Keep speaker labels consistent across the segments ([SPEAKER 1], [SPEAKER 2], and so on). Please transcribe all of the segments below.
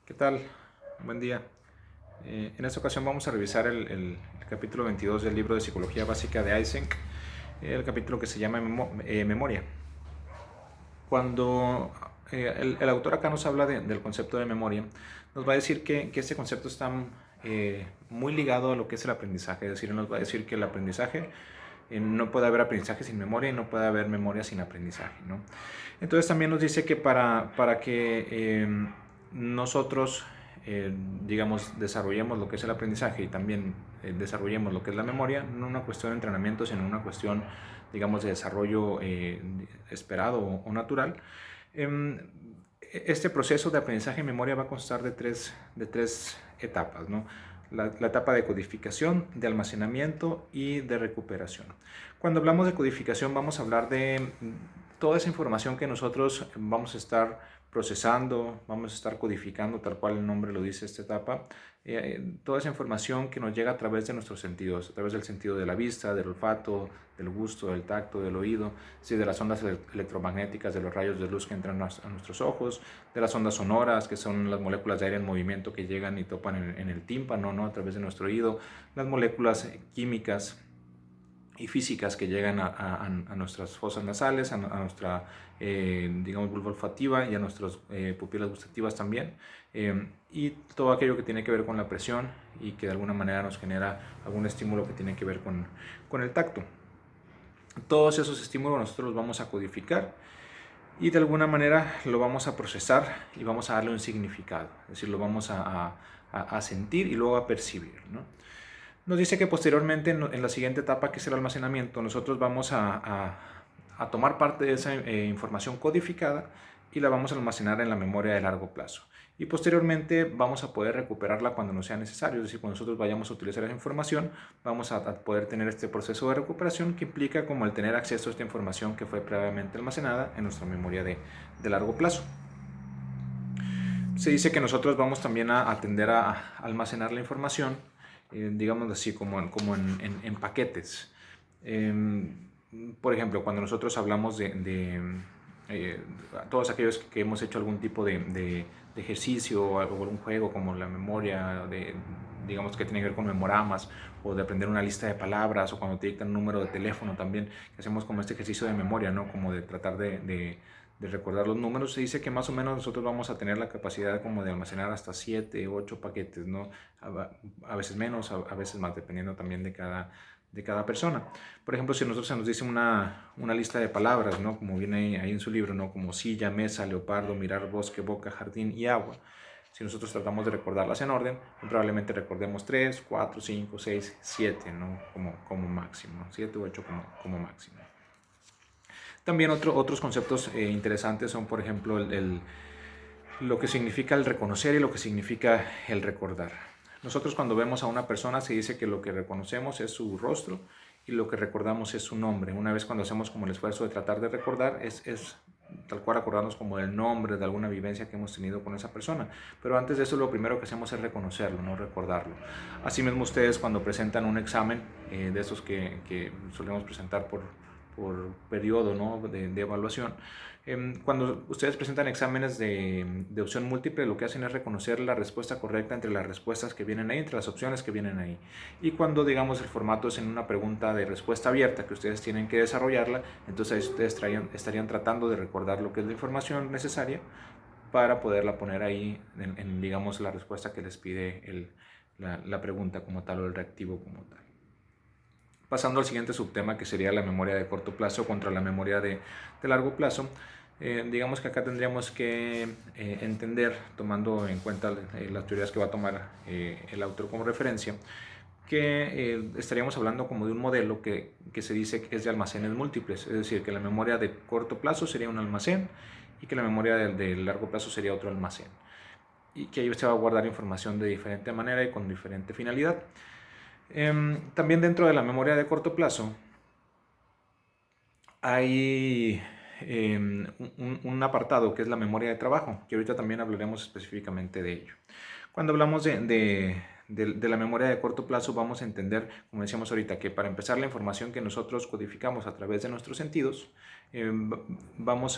[SPEAKER 1] ¿Qué tal? Buen día. En esta ocasión vamos a revisar el capítulo 22 del libro de Psicología Básica de Eysenck, el capítulo que se llama Memoria. Cuando el autor acá nos habla del concepto de memoria, nos va a decir que este concepto está muy ligado a lo que es el aprendizaje, es decir, nos va a decir que el aprendizaje, no puede haber aprendizaje sin memoria y no puede haber memoria sin aprendizaje, ¿no? Entonces también nos dice que para que nosotros, digamos, desarrollemos lo que es el aprendizaje y también desarrollemos lo que es la memoria, no una cuestión de entrenamiento, sino una cuestión, digamos, de desarrollo esperado o natural. Em, este proceso de aprendizaje y memoria va a constar de tres etapas, ¿no? La etapa de codificación, de almacenamiento y de recuperación. Cuando hablamos de codificación vamos a hablar de toda esa información que nosotros vamos a estar procesando, vamos a estar codificando, tal cual el nombre lo dice esta etapa, toda esa información que nos llega a través de nuestros sentidos, a través del sentido de la vista, del olfato, del gusto, del tacto, del oído, sí, de las ondas electromagnéticas, de los rayos de luz que entran a nuestros ojos, de las ondas sonoras, que son las moléculas de aire en movimiento que llegan y topan en el tímpano, ¿no? A través de nuestro oído, las moléculas químicas y físicas que llegan a nuestras fosas nasales, a nuestra, digamos, vulva olfativa y a nuestras pupilas gustativas también, y todo aquello que tiene que ver con la presión y que de alguna manera nos genera algún estímulo que tiene que ver con el tacto. Todos esos estímulos nosotros los vamos a codificar y de alguna manera lo vamos a procesar y vamos a darle un significado, es decir, lo vamos a sentir y luego a percibir, ¿no? Nos dice que posteriormente, en la siguiente etapa, que es el almacenamiento, nosotros vamos a tomar parte de esa información codificada y la vamos a almacenar en la memoria de largo plazo. Y posteriormente vamos a poder recuperarla cuando nos sea necesario, es decir, cuando nosotros vayamos a utilizar esa información, vamos a poder tener este proceso de recuperación que implica como el tener acceso a esta información que fue previamente almacenada en nuestra memoria de largo plazo. Se dice que nosotros vamos también a tender a almacenar la información, digamos así, como en paquetes. Por ejemplo, cuando nosotros hablamos de todos aquellos que hemos hecho algún tipo de ejercicio o algún juego como la memoria, digamos que tiene que ver con memoramas o de aprender una lista de palabras, o cuando te dictan un número de teléfono también, que hacemos como este ejercicio de memoria, ¿no? Como de tratar de recordar los números. Se dice que más o menos nosotros vamos a tener la capacidad como de almacenar hasta 7, 8 paquetes, ¿no? A veces menos, a veces más, dependiendo también de cada persona. Por ejemplo, si nosotros se nos dice una lista de palabras, ¿no? Como viene ahí en su libro, ¿no? Como silla, mesa, leopardo, mirar, bosque, boca, jardín y agua. Si nosotros tratamos de recordarlas en orden, probablemente recordemos 3, 4, 5, 6, 7, ¿no? Como máximo, 7 u 8 como máximo. También otros conceptos interesantes son, por ejemplo, lo que significa el reconocer y lo que significa el recordar. Nosotros cuando vemos a una persona se dice que lo que reconocemos es su rostro y lo que recordamos es su nombre. Una vez cuando hacemos como el esfuerzo de tratar de recordar, es tal cual acordarnos como del nombre, de alguna vivencia que hemos tenido con esa persona. Pero antes de eso lo primero que hacemos es reconocerlo, no recordarlo. Asimismo ustedes cuando presentan un examen de esos que solemos presentar por periodo, ¿no? de evaluación, cuando ustedes presentan exámenes de opción múltiple, lo que hacen es reconocer la respuesta correcta entre las respuestas que vienen ahí, entre las opciones que vienen ahí. Y cuando, digamos, el formato es en una pregunta de respuesta abierta que ustedes tienen que desarrollarla, entonces ahí ustedes estarían tratando de recordar lo que es la información necesaria para poderla poner ahí digamos, la respuesta que les pide la pregunta como tal o el reactivo como tal. Pasando al siguiente subtema, que sería la memoria de corto plazo contra la memoria de largo plazo, digamos que acá tendríamos que entender, tomando en cuenta las teorías que va a tomar el autor como referencia, que estaríamos hablando como de un modelo que se dice que es de almacenes múltiples, es decir, que la memoria de corto plazo sería un almacén y que la memoria de largo plazo sería otro almacén, y que ahí se va a guardar información de diferente manera y con diferente finalidad. También dentro de la memoria de corto plazo hay un apartado que es la memoria de trabajo, que ahorita también hablaremos específicamente de ello. Cuando hablamos de la memoria de corto plazo, vamos a entender, como decíamos ahorita, que para empezar la información que nosotros codificamos a través de nuestros sentidos, vamos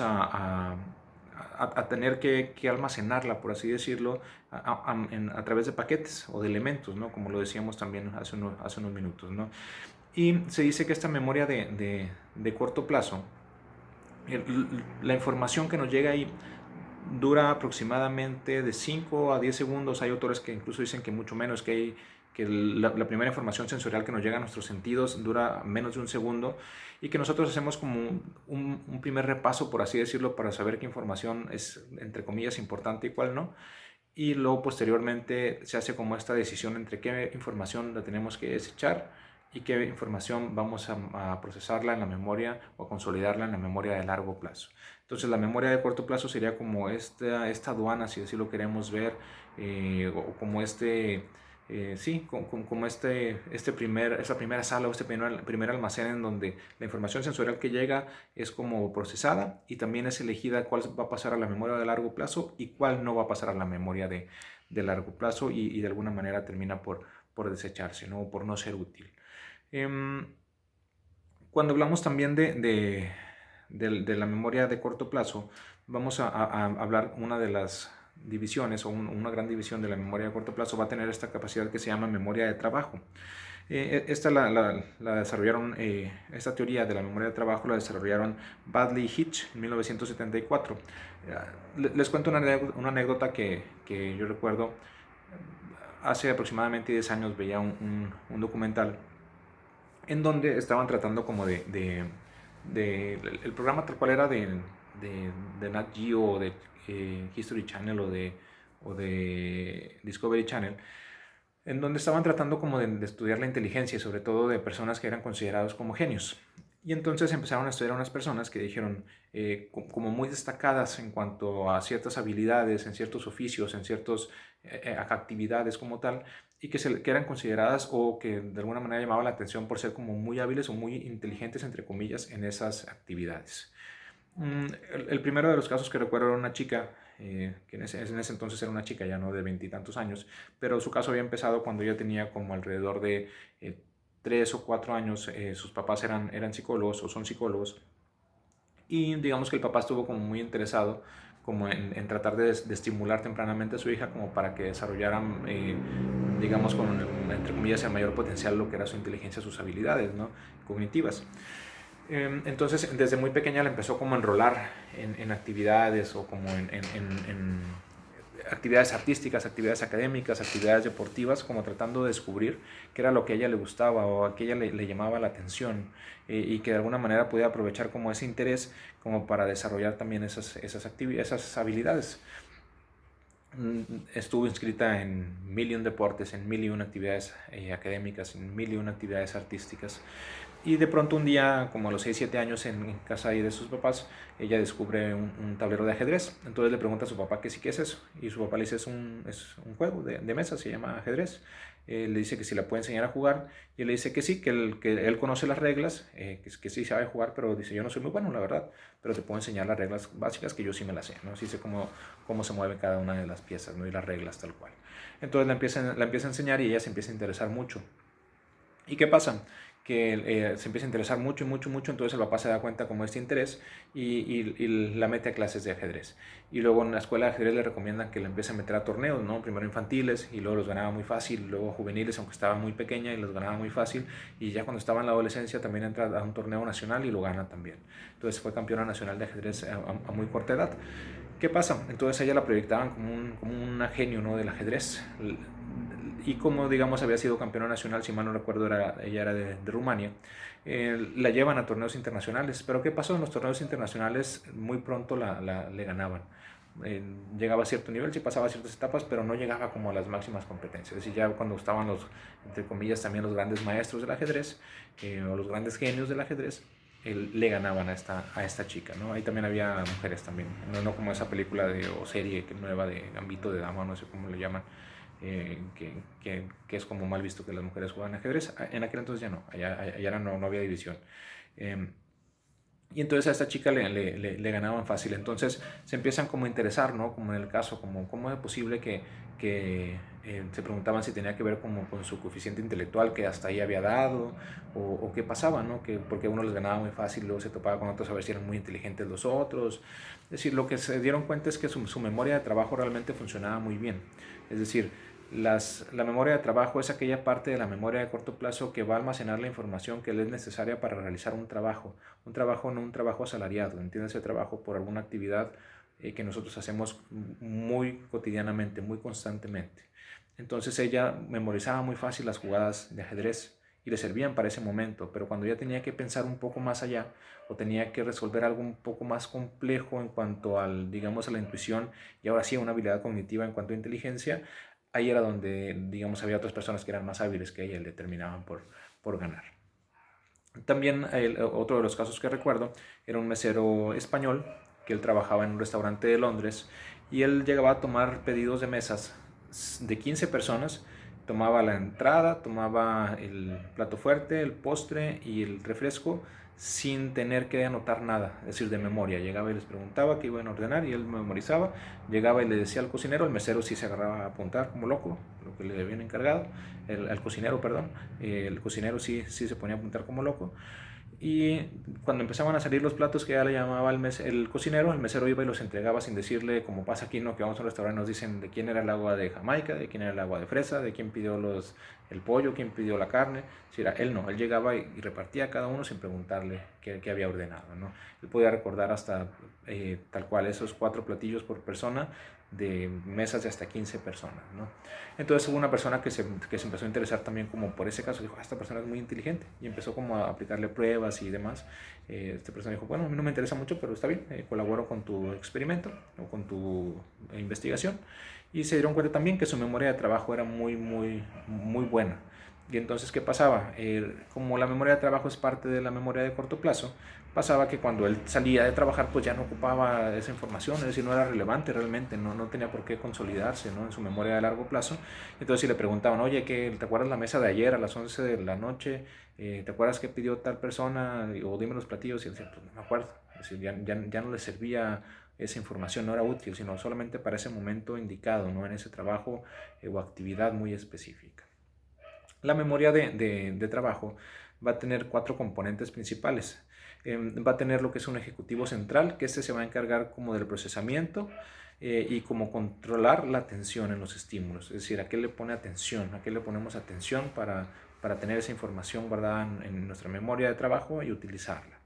[SPEAKER 1] a tener que almacenarla, por así decirlo, a través de paquetes o de elementos, ¿no? Como lo decíamos también hace unos minutos, ¿no? Y se dice que esta memoria de corto plazo, la información que nos llega ahí dura aproximadamente de 5 a 10 segundos. Hay autores que incluso dicen que mucho menos, que la primera información sensorial que nos llega a nuestros sentidos dura menos de un segundo, y que nosotros hacemos como un primer repaso, por así decirlo, para saber qué información es, entre comillas, importante y cuál no. Y luego posteriormente se hace como esta decisión entre qué información la tenemos que desechar y qué información vamos a procesarla en la memoria o consolidarla en la memoria de largo plazo. Entonces la memoria de corto plazo sería como esta aduana, si así lo queremos ver, o como sí, como esta primera sala o este primer almacén en donde la información sensorial que llega es como procesada y también es elegida cuál va a pasar a la memoria de largo plazo y cuál no va a pasar a la memoria de largo plazo, y de alguna manera termina por desecharse, ¿no? Por no ser útil. Cuando hablamos también de la memoria de corto plazo, vamos a hablar una de las divisiones, o una gran división de la memoria de corto plazo va a tener esta capacidad que se llama memoria de trabajo. Esta la desarrollaron, esta teoría de la memoria de trabajo la desarrollaron Baddeley y Hitch en 1974. Les cuento una anécdota que yo recuerdo. Hace aproximadamente 10 años veía un documental en donde estaban tratando como el programa tal cual era de Nat Geo, o de History Channel, o de Discovery Channel, en donde estaban tratando como de estudiar la inteligencia, sobre todo de personas que eran considerados como genios. Y entonces empezaron a estudiar a unas personas que dijeron, como muy destacadas en cuanto a ciertas habilidades, en ciertos oficios, en ciertas actividades como tal, y que eran consideradas, o que de alguna manera llamaban la atención por ser como muy hábiles o muy inteligentes, entre comillas, en esas actividades. El primero de los casos que recuerdo era una chica, que en ese entonces era una chica ya no de veintitantos años, pero su caso había empezado cuando ella tenía como alrededor de 3 o 4 años. Sus papás eran psicólogos o son psicólogos, y digamos que el papá estuvo como muy interesado como en tratar de estimular tempranamente a su hija como para que desarrollaran, digamos, entre comillas, el mayor potencial, lo que era su inteligencia, sus habilidades, ¿no? Cognitivas. Entonces, desde muy pequeña la empezó como a enrolar en actividades, o como en actividades artísticas, actividades académicas, actividades deportivas, como tratando de descubrir qué era lo que a ella le gustaba o a que ella le llamaba la atención, y que de alguna manera podía aprovechar como ese interés como para desarrollar también esas habilidades. Estuvo inscrita en 1000 deportes, en 1000 actividades académicas, en 1000 actividades artísticas. Y de pronto un día, como a los 6 o 7 años, en casa ahí de sus papás, ella descubre un tablero de ajedrez. Entonces le pregunta a su papá que sí, ¿qué es eso? Y su papá le dice, es un juego de mesa, se llama ajedrez. Le dice que si la puede enseñar a jugar, y él le dice que sí, que él conoce las reglas, que sí sabe jugar, pero dice, yo no soy muy bueno, la verdad, pero te puedo enseñar las reglas básicas, que yo sí me las sé, ¿no? Sí sé cómo se mueve cada una de las piezas, ¿no? Y las reglas tal cual. Entonces la empieza a enseñar, y ella se empieza a interesar mucho. ¿Y qué pasa? Que se empieza a interesar mucho y mucho, mucho. Entonces el papá se da cuenta como este interés, y la mete a clases de ajedrez. Y luego en la escuela de ajedrez le recomiendan que la empiece a meter a torneos, ¿no? Primero infantiles, y luego los ganaba muy fácil, luego juveniles, aunque estaba muy pequeña, y los ganaba muy fácil, y ya cuando estaba en la adolescencia también entra a un torneo nacional y lo gana también. Entonces fue campeona nacional de ajedrez a muy corta edad. ¿Qué pasa? Entonces a ella la proyectaban como una genio, ¿no? Del ajedrez. Y como, digamos, había sido campeona nacional, si mal no recuerdo, ella era de Rumania, la llevan a torneos internacionales. Pero ¿qué pasó? En los torneos internacionales muy pronto le ganaban. Llegaba a cierto nivel, sí pasaba ciertas etapas, pero no llegaba como a las máximas competencias. Es decir, ya cuando estaban entre comillas, también los grandes maestros del ajedrez, o los grandes genios del ajedrez, le ganaban a esta chica, ¿no? Ahí también había mujeres también, no como esa película o serie nueva de Gambito de Dama, no sé cómo le llaman, que es como mal visto que las mujeres juegan ajedrez. En aquel entonces ya no, allá no había división. Y entonces a esta chica le ganaban fácil. Entonces se empiezan como a interesar, ¿no? Como en el caso, como cómo es posible que se preguntaban si tenía que ver como con su coeficiente intelectual que hasta ahí había dado, o qué pasaba, ¿no? Que porque a uno les ganaba muy fácil, luego se topaba con otros a ver si eran muy inteligentes los otros. Es decir, lo que se dieron cuenta es que su memoria de trabajo realmente funcionaba muy bien. Es decir, la memoria de trabajo es aquella parte de la memoria de corto plazo que va a almacenar la información que le es necesaria para realizar un trabajo no un trabajo asalariado, entiéndase trabajo por alguna actividad que nosotros hacemos muy cotidianamente, muy constantemente. Entonces ella memorizaba muy fácil las jugadas de ajedrez y le servían para ese momento, pero cuando ya tenía que pensar un poco más allá o tenía que resolver algo un poco más complejo en cuanto al, digamos, a la intuición y ahora sí a una habilidad cognitiva en cuanto a inteligencia, ahí era donde, digamos, había otras personas que eran más hábiles que ella y le terminaban por ganar. También otro de los casos que recuerdo era un mesero español que él trabajaba en un restaurante de Londres y él llegaba a tomar pedidos de mesas de 15 personas, tomaba la entrada, tomaba el plato fuerte, el postre y el refresco sin tener que anotar nada, es decir, de memoria. Llegaba y les preguntaba qué iban a ordenar y él memorizaba, llegaba y le decía al cocinero, el mesero sí se agarraba a apuntar como loco, lo que le habían encargado, al cocinero, perdón, el cocinero sí se ponía a apuntar como loco. Y cuando empezaban a salir los platos que ya le llamaba el cocinero, el mesero iba y los entregaba sin decirle, como pasa aquí, ¿no? Que vamos a un restaurante y nos dicen de quién era el agua de Jamaica, de quién era el agua de fresa, de quién pidió el pollo, quién pidió la carne. Si era él no, él llegaba y repartía a cada uno sin preguntarle qué había ordenado, ¿no? Él podía recordar hasta tal cual esos 4 platillos por persona de mesas de hasta 15 personas, ¿no? Entonces hubo una persona que se empezó a interesar también como por ese caso, dijo, esta persona es muy inteligente y empezó como a aplicarle pruebas y demás. Esta persona dijo, bueno, a mí no me interesa mucho, pero está bien, colaboro con tu experimento o con tu investigación. Y se dieron cuenta también que su memoria de trabajo era muy buena. Y entonces, ¿qué pasaba? Como la memoria de trabajo es parte de la memoria de corto plazo, pasaba que cuando él salía de trabajar, pues ya no ocupaba esa información, es decir, no era relevante realmente, no tenía por qué consolidarse, ¿no? En su memoria de largo plazo. Entonces, si le preguntaban, oye, ¿te acuerdas la mesa de ayer a las 11 de la noche? ¿Te acuerdas qué pidió tal persona? O dime los platillos. Y él decía, pues no me acuerdo. Es decir, ya no le servía esa información, no era útil, sino solamente para ese momento indicado, ¿no? En ese trabajo o actividad muy específica. La memoria de trabajo va a tener 4 componentes principales. Va a tener lo que es un ejecutivo central, que este se va a encargar como del procesamiento y como controlar la atención en los estímulos. Es decir, a qué le pone atención, a qué le ponemos atención para tener esa información guardada en nuestra memoria de trabajo y utilizarla.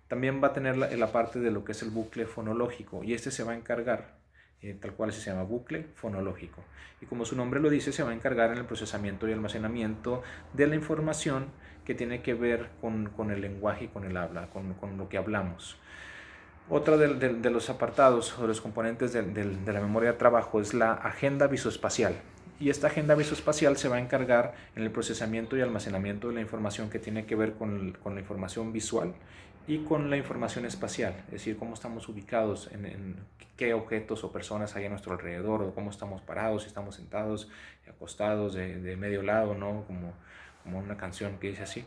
[SPEAKER 1] También va a tener la parte de lo que es el bucle fonológico y este se va a encargar tal cual se llama bucle fonológico. Y como su nombre lo dice, se va a encargar en el procesamiento y almacenamiento de la información que tiene que ver con el lenguaje y con el habla, con lo que hablamos. Otro de los apartados o de los componentes de la memoria de trabajo es la agenda visoespacial. Y esta agenda visoespacial se va a encargar en el procesamiento y almacenamiento de la información que tiene que ver con la información visual y con la información espacial, es decir, cómo estamos ubicados en qué objetos o personas hay a nuestro alrededor, o cómo estamos parados, si estamos sentados, acostados, de medio lado, ¿no? Como una canción que dice así.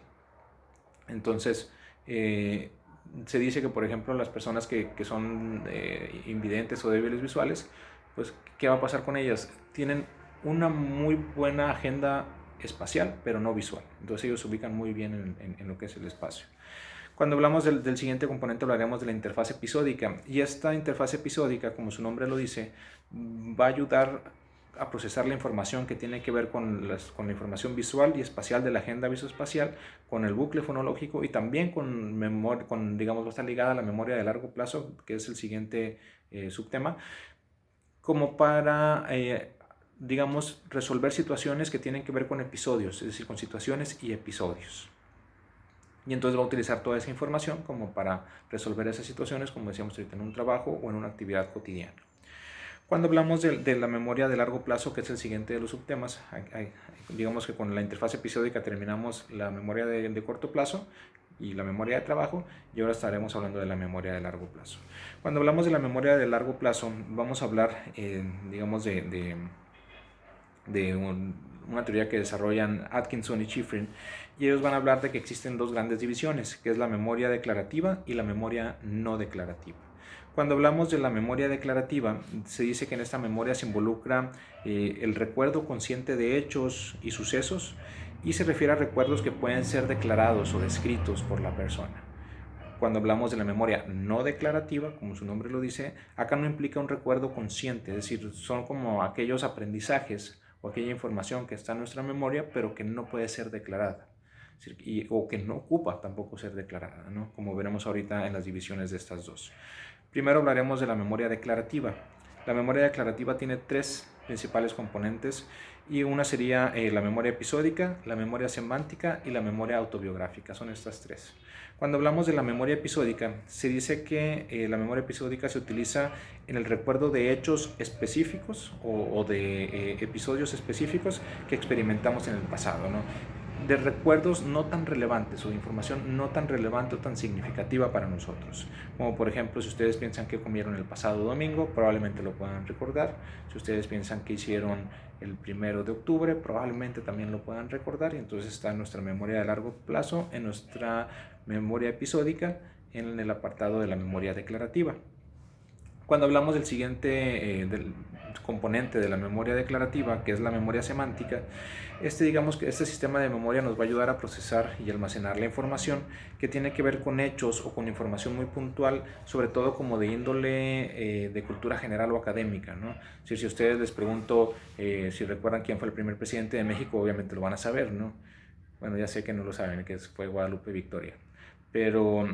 [SPEAKER 1] Entonces, se dice que, por ejemplo, las personas que son invidentes o débiles visuales, pues, ¿qué va a pasar con ellas? Tienen una muy buena agenda espacial, pero no visual. Entonces ellos se ubican muy bien en lo que es el espacio. Cuando hablamos del siguiente componente hablaremos de la interfaz episódica y esta interfaz episódica, como su nombre lo dice, va a ayudar a procesar la información que tiene que ver con la información visual y espacial de la agenda visoespacial, con el bucle fonológico y también digamos, va a estar ligada a la memoria de largo plazo, que es el siguiente subtema, como para digamos, resolver situaciones que tienen que ver con episodios, es decir, con situaciones y episodios. Y entonces va a utilizar toda esa información como para resolver esas situaciones, como decíamos ahorita, en un trabajo o en una actividad cotidiana. Cuando hablamos de la memoria de largo plazo, que es el siguiente de los subtemas, digamos que con la interfaz episódica terminamos la memoria de corto plazo y la memoria de trabajo, y ahora estaremos hablando de la memoria de largo plazo. Cuando hablamos de la memoria de largo plazo, vamos a hablar, digamos, de una teoría que desarrollan Atkinson y Shiffrin, y ellos van a hablar de que existen dos grandes divisiones, que es la memoria declarativa y la memoria no declarativa. Cuando hablamos de la memoria declarativa, se dice que en esta memoria se involucra el recuerdo consciente de hechos y sucesos, y se refiere a recuerdos que pueden ser declarados o descritos por la persona. Cuando hablamos de la memoria no declarativa, como su nombre lo dice, acá no implica un recuerdo consciente, es decir, son como aquellos aprendizajes o aquella información que está en nuestra memoria, pero que no puede ser declarada, o que no ocupa tampoco ser declarada, ¿no? Como veremos ahorita en las divisiones de estas dos. Primero hablaremos de la memoria declarativa. La memoria declarativa tiene tres principales componentes, y una sería la memoria episódica, la memoria semántica y la memoria autobiográfica. Son estas tres. Cuando hablamos de la memoria episódica, se dice que la memoria episódica se utiliza en el recuerdo de hechos específicos o de episodios específicos que experimentamos en el pasado, ¿no? De recuerdos no tan relevantes o de información no tan relevante o tan significativa para nosotros. Como por ejemplo, si ustedes piensan que comieron el pasado domingo, probablemente lo puedan recordar. Si ustedes piensan que hicieron el 1 de octubre, probablemente también lo puedan recordar, y entonces está en nuestra memoria de largo plazo, en nuestra memoria episódica, en el apartado de la memoria declarativa. Cuando hablamos del siguiente del componente de la memoria declarativa, que es la memoria semántica, digamos que este sistema de memoria nos va a ayudar a procesar y almacenar la información que tiene que ver con hechos o con información muy puntual, sobre todo como de índole de cultura general o académica, ¿no? Si a ustedes les pregunto si recuerdan quién fue el primer presidente de México, obviamente lo van a saber, ¿no? Bueno, ya sé que no lo saben, que fue Guadalupe Victoria. Pero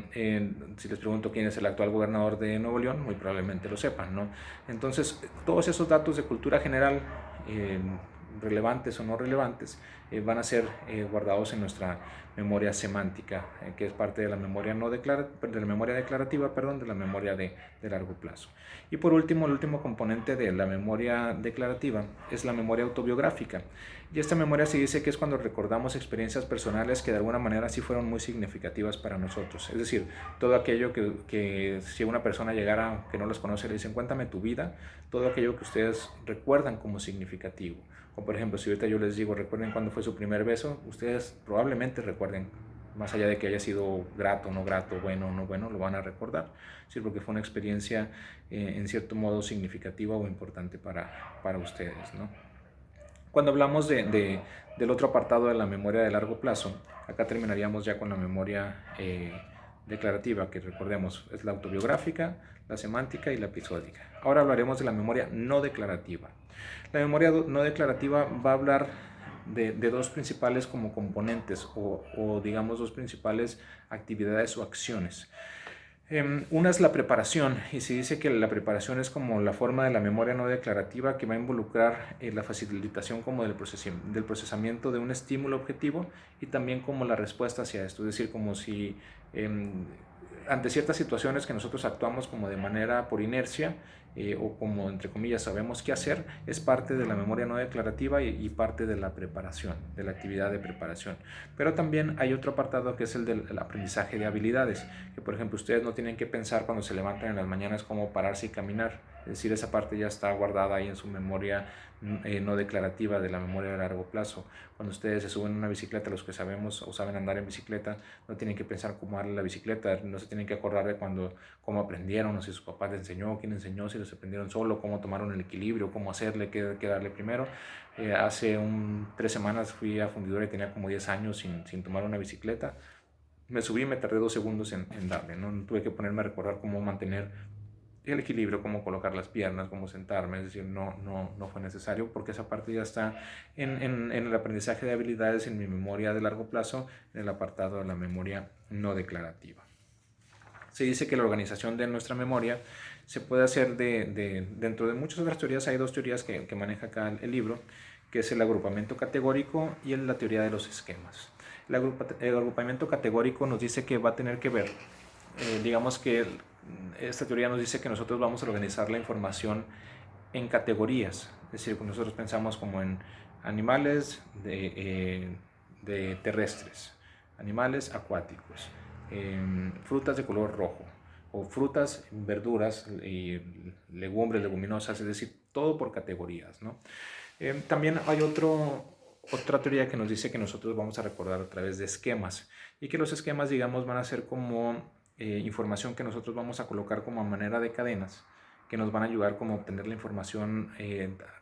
[SPEAKER 1] si les pregunto quién es el actual gobernador de Nuevo León, muy probablemente lo sepan, ¿no? Entonces, todos esos datos de cultura general, relevantes o no relevantes, van a ser guardados en nuestra memoria semántica, que es parte de la memoria de la memoria declarativa, de la memoria de largo plazo. Y por último, el último componente de la memoria declarativa es la memoria autobiográfica. Y esta memoria se dice que es cuando recordamos experiencias personales que de alguna manera sí fueron muy significativas para nosotros. Es decir, todo aquello que si una persona llegara que no los conoce, le dicen cuéntame tu vida, todo aquello que ustedes recuerdan como significativo. O por ejemplo, si ahorita yo les digo recuerden cuándo fue su primer beso, ustedes probablemente recuerden, más allá de que haya sido grato, no grato, bueno o no bueno, lo van a recordar, ¿sí? Porque fue una experiencia en cierto modo significativa o importante para ustedes, ¿no? Cuando hablamos del otro apartado de la memoria de largo plazo, acá terminaríamos ya con la memoria declarativa, que recordemos es la autobiográfica, la semántica y la episódica. Ahora hablaremos de la memoria no declarativa. La memoria no declarativa va a hablar de dos principales como componentes o digamos dos principales actividades o acciones. Una es la preparación, y se dice que la preparación es como la forma de la memoria no declarativa que va a involucrar la facilitación como del procesamiento de un estímulo objetivo y también como la respuesta hacia esto, es decir, como si ante ciertas situaciones que nosotros actuamos como de manera por inercia o como entre comillas sabemos qué hacer, es parte de la memoria no declarativa y parte de la preparación, de la actividad de preparación. Pero también hay otro apartado que es el del aprendizaje de habilidades, que por ejemplo ustedes no tienen que pensar cuando se levantan en las mañanas cómo pararse y caminar, es decir, esa parte ya está guardada ahí en su memoria no declarativa de la memoria de largo plazo. Cuando ustedes se suben a una bicicleta, los que sabemos o saben andar en bicicleta, no tienen que pensar cómo darle la bicicleta, no se tienen que acordar de cómo aprendieron, o si su papá les enseñó, quién enseñó, si los aprendieron solo, cómo tomaron el equilibrio, cómo hacerle, qué darle primero. Hace 3 semanas fui a Fundidora y tenía como 10 años sin tomar una bicicleta. Me subí y me tardé 2 segundos en darle, ¿no? Tuve que ponerme a recordar cómo mantener el equilibrio, cómo colocar las piernas, cómo sentarme, es decir, no fue necesario porque esa parte ya está en el aprendizaje de habilidades en mi memoria de largo plazo, en el apartado de la memoria no declarativa. Se dice que la organización de nuestra memoria se puede hacer dentro de muchas otras teorías. Hay dos teorías que maneja acá el libro, que es el agrupamiento categórico y la teoría de los esquemas. El agrupamiento categórico nos dice que va a tener que ver, digamos que esta teoría nos dice que nosotros vamos a organizar la información en categorías, es decir, nosotros pensamos como en animales de terrestres, animales acuáticos, frutas de color rojo, o frutas, verduras y legumbres, leguminosas, es decir, todo por categorías, ¿no? También hay otra teoría que nos dice que nosotros vamos a recordar a través de esquemas y que los esquemas, digamos, van a ser como información que nosotros vamos a colocar como a manera de cadenas que nos van a ayudar como a obtener la información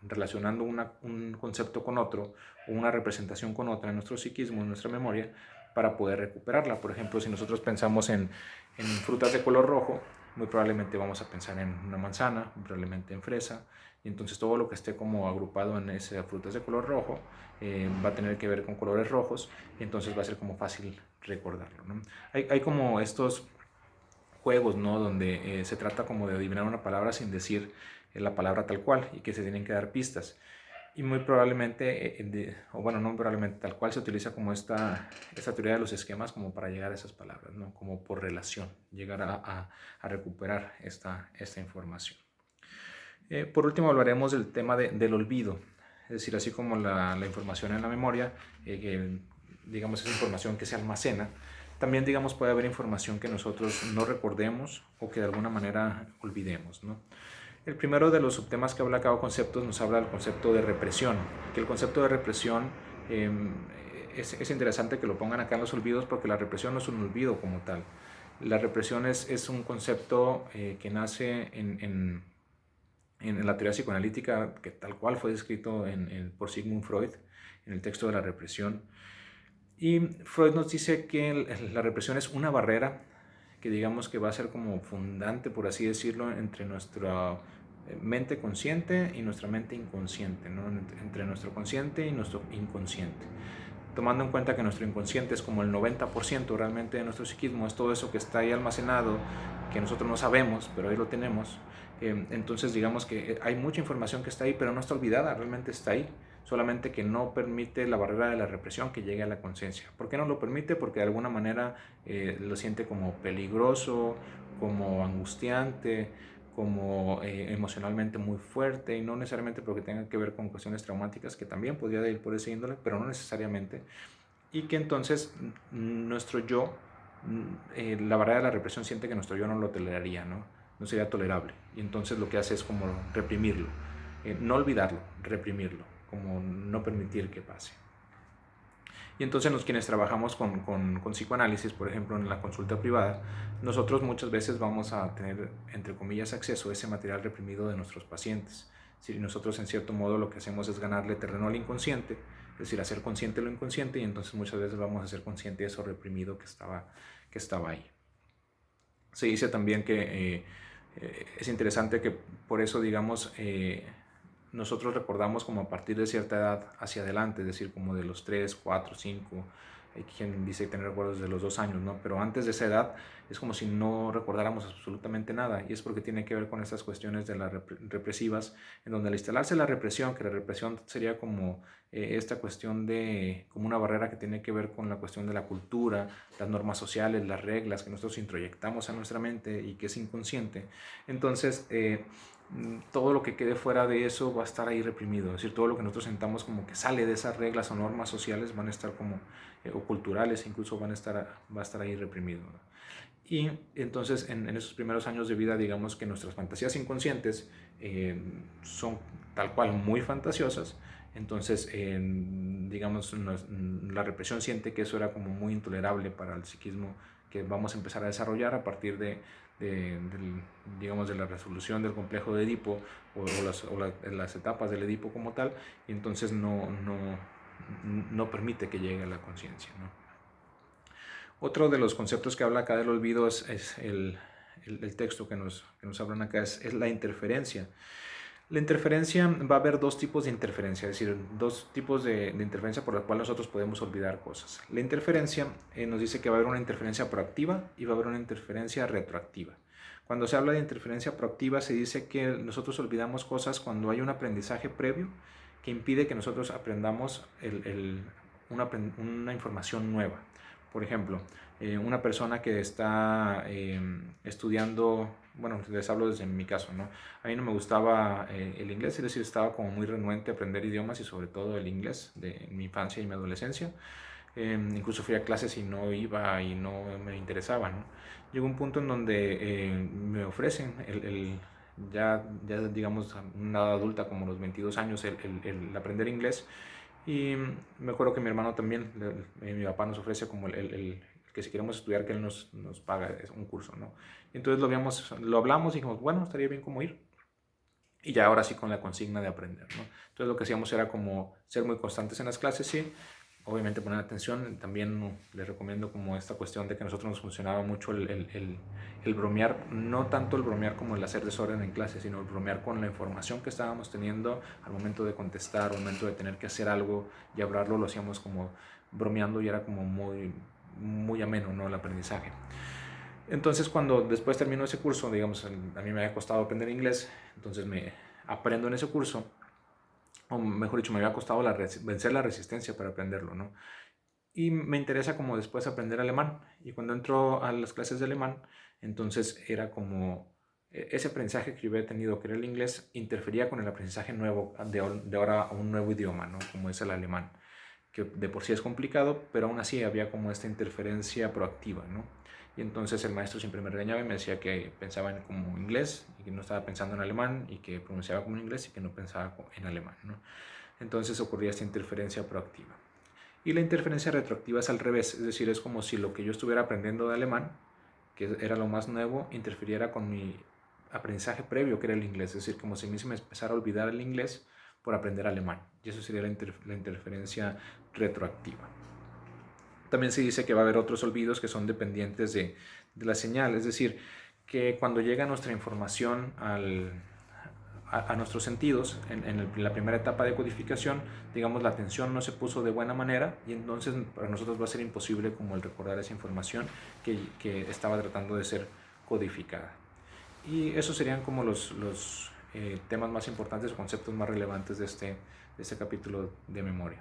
[SPEAKER 1] relacionando un concepto con otro o una representación con otra en nuestro psiquismo, en nuestra memoria, para poder recuperarla. Por ejemplo, si nosotros pensamos en frutas de color rojo, muy probablemente vamos a pensar en una manzana, muy probablemente en fresa, y entonces todo lo que esté como agrupado en esas frutas de color rojo va a tener que ver con colores rojos, y entonces va a ser como fácil recordarlo, ¿no? Hay como estos juegos, ¿no? Donde se trata como de adivinar una palabra sin decir la palabra tal cual y que se tienen que dar pistas. Y muy probablemente, o bueno, no probablemente, tal cual se utiliza como esta teoría de los esquemas como para llegar a esas palabras, ¿no? Como por relación, llegar a recuperar esta información. Por último, hablaremos del tema del olvido, es decir, así como la información en la memoria, que digamos es información que se almacena, también digamos puede haber información que nosotros no recordemos o que de alguna manera olvidemos, ¿no? El primero de los subtemas que habla cada concepto nos habla del concepto de represión, que el concepto de represión eh, es interesante que lo pongan acá en los olvidos porque la represión no es un olvido como tal. La represión es un concepto que nace en la teoría psicoanalítica, que tal cual fue descrito por Sigmund Freud en el texto de la represión. Y Freud nos dice que la represión es una barrera que digamos que va a ser como fundante, por así decirlo, entre nuestra mente consciente y nuestra mente inconsciente, ¿no? Entre nuestro consciente y nuestro inconsciente. Tomando en cuenta que nuestro inconsciente es como el 90% realmente de nuestro psiquismo, es todo eso que está ahí almacenado, que nosotros no sabemos, pero ahí lo tenemos. Entonces digamos que hay mucha información que está ahí, pero no está olvidada, realmente está ahí, solamente que no permite la barrera de la represión que llegue a la conciencia. ¿Por qué no lo permite? Porque de alguna manera lo siente como peligroso, como angustiante, como emocionalmente muy fuerte, y no necesariamente porque tenga que ver con cuestiones traumáticas, que también podría ir por ese índole, pero no necesariamente, y que entonces nuestro yo, la barrera de la represión siente que nuestro yo no lo toleraría, no sería tolerable, y entonces lo que hace es como reprimirlo, no olvidarlo, reprimirlo, como no permitir que pase. Y entonces los quienes trabajamos con psicoanálisis, por ejemplo, en la consulta privada, nosotros muchas veces vamos a tener, entre comillas, acceso a ese material reprimido de nuestros pacientes. Si nosotros en cierto modo lo que hacemos es ganarle terreno al inconsciente, es decir, hacer consciente lo inconsciente, y entonces muchas veces vamos a hacer consciente de eso reprimido que estaba ahí. Se dice también que es interesante que por eso, digamos, nosotros recordamos como a partir de cierta edad hacia adelante, es decir, como de los 3, 4, 5, hay quien dice tener recuerdos de los 2 años, ¿no? Pero antes de esa edad es como si no recordáramos absolutamente nada, y es porque tiene que ver con estas cuestiones de las represivas, en donde al instalarse la represión, que la represión sería como esta cuestión de, como una barrera que tiene que ver con la cuestión de la cultura, las normas sociales, las reglas que nosotros introyectamos a nuestra mente y que es inconsciente, entonces todo lo que quede fuera de eso va a estar ahí reprimido, es decir, todo lo que nosotros sentamos como que sale de esas reglas o normas sociales van a estar como, o culturales incluso va a estar ahí reprimido, ¿no? Y entonces en esos primeros años de vida, digamos que nuestras fantasías inconscientes son tal cual muy fantasiosas, entonces digamos la represión siente que eso era como muy intolerable para el psiquismo que vamos a empezar a desarrollar a partir digamos, de la resolución del complejo de Edipo las etapas del Edipo como tal, y entonces no permite que llegue a la conciencia, ¿no? Otro de los conceptos que habla acá del olvido es el texto que nos hablan acá, es la interferencia. La interferencia, va a haber dos tipos de interferencia, es decir, dos tipos de interferencia por la cual nosotros podemos olvidar cosas. La interferencia nos dice que va a haber una interferencia proactiva y va a haber una interferencia retroactiva. Cuando se habla de interferencia proactiva se dice que nosotros olvidamos cosas cuando hay un aprendizaje previo que impide que nosotros aprendamos una información nueva. Por ejemplo, una persona que está estudiando, bueno, les hablo desde mi caso, ¿no? A mí no me gustaba el inglés, es decir, estaba como muy renuente a aprender idiomas y sobre todo el inglés de mi infancia y mi adolescencia. Incluso fui a clases y no iba y no me interesaba, ¿no? Llegó un punto en donde me ofrecen ya digamos, una edad adulta como los 22 años, el aprender inglés, Y me acuerdo que mi hermano también, mi papá nos ofrece como que si queremos estudiar, que él nos paga un curso, ¿no? Entonces lo hablamos y dijimos, bueno, estaría bien como ir. Y ya ahora sí con la consigna de aprender, ¿no? Entonces lo que hacíamos era como ser muy constantes en las clases, sí, obviamente poner atención. También les recomiendo como esta cuestión de que a nosotros nos funcionaba mucho el bromear, no tanto el bromear como el hacer desorden en clase, sino el bromear con la información que estábamos teniendo al momento de contestar, al momento de tener que hacer algo y hablarlo, lo hacíamos como bromeando y era como muy ameno, ¿no? El aprendizaje. Entonces cuando después termino ese curso, digamos, a mí me había costado aprender inglés, entonces me aprendo en ese curso, o mejor dicho, me había costado vencer la resistencia para aprenderlo, ¿no? Y me interesa como después aprender alemán. Y cuando entro a las clases de alemán, entonces era como ese aprendizaje que yo había tenido, que era el inglés, interfería con el aprendizaje nuevo de ahora a un nuevo idioma, ¿no? Como es el alemán, que de por sí es complicado, pero aún así había como esta interferencia proactiva, ¿no? Y entonces el maestro siempre me regañaba y me decía que pensaba en como inglés y que no estaba pensando en alemán, y que pronunciaba como inglés y que no pensaba en alemán, ¿no? Entonces ocurría esta interferencia proactiva. Y la interferencia retroactiva es al revés, es decir, es como si lo que yo estuviera aprendiendo de alemán, que era lo más nuevo, interfiriera con mi aprendizaje previo, que era el inglés, es decir, como si me empezara a olvidar el inglés por aprender alemán. Y eso sería la interferencia retroactiva. También se dice que va a haber otros olvidos que son dependientes de la señal, es decir, que cuando llega nuestra información a nuestros sentidos, en la primera etapa de codificación, digamos, la atención no se puso de buena manera, y entonces para nosotros va a ser imposible como el recordar esa información que estaba tratando de ser codificada. Y esos serían como los temas más importantes, conceptos más relevantes de este capítulo de memoria.